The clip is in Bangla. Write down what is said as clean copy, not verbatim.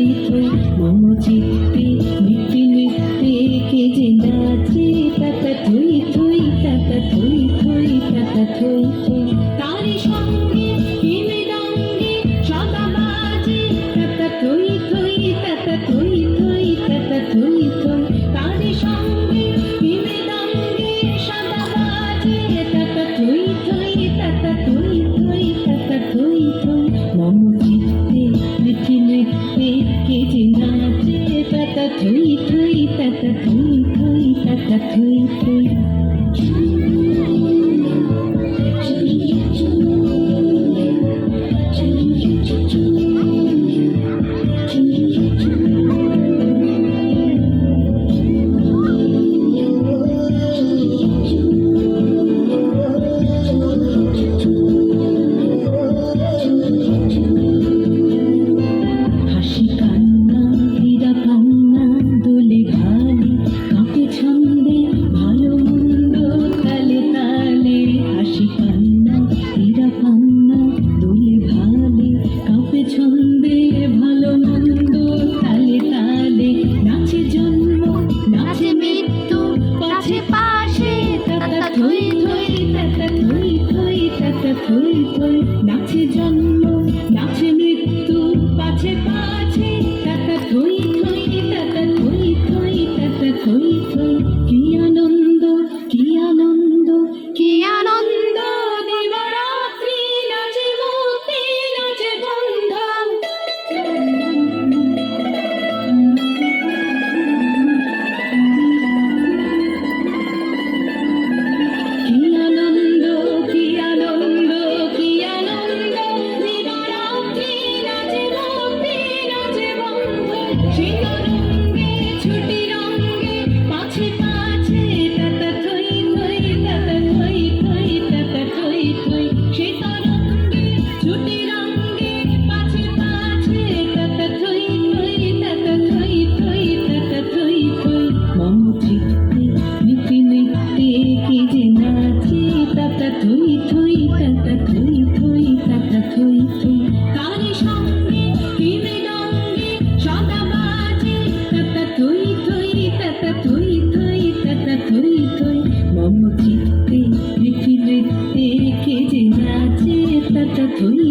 থই থই মম চিত্তে নিত্যে নিত্যে কে যে নাচে তাতা থই থই তাতা থই থই তাতা থই থই তারি সঙ্গে কি মৃদঙ্গে সদা বাজে তাতা থই থই তাতা থই থই তাতা থই থই তারি সঙ্গে কি মৃদঙ্গে সদা বাজে তাতা থই থই তাতা থই থই তাতা থই থই মম চিত্তে নিত্যে নিত্যে কে যে নাচে তাতা থই থই তাতা থই থই তাতা থই থই হাসি কান্না হীরা পান্না দোলে ভালে কাঁপে ছন্দে ভালো মন্দ তালে তালে হাসি কান্না হীরা পান্না দোলে ভালে কাঁপে ছন্দে ভালো মন্দ তালে তালে নাচে জন্ম নাচে মৃত্যু পাছে পাশে তাতা থই থই তাতা থই থই তাতা থই থই নাচে জন্ম নাচে মৃত্যু পাছে পাছে তাতা থই থই তাতা থই থই তাতা থই থই কি আনন্দ কি আনন্দ কি আনন্দ দিবারাত্রি নাচে মুক্তি নাচে বন্ধন কি আনন্দ কি আনন্দ কি আনন্দ দিবারাত্রি নাচে মুক্তি নাচে বন্ধন সিংহরঙ্গে ছুটি রঙ্গে পাছে পাছে তাতা থই থই তাতা থই থই তাতা থই থই সীতারঙ্গে ছুটি রঙ্গে পাছে পাছে তাতা থই থই তাতা থই থই তাতা থই থই মম চিত্তে নিত্যে নিত্যে কে যে নাচে তাতা থই থই তাতা থই থই তাতা থই থই তারি সঙ্গে কি মৃদঙ্গে সদা বাজে তাতা থই থই তাতা থই থই তাতা থই থই মম চিত্তে নিত্যে নিত্যে কে যে নাচে তাতা থই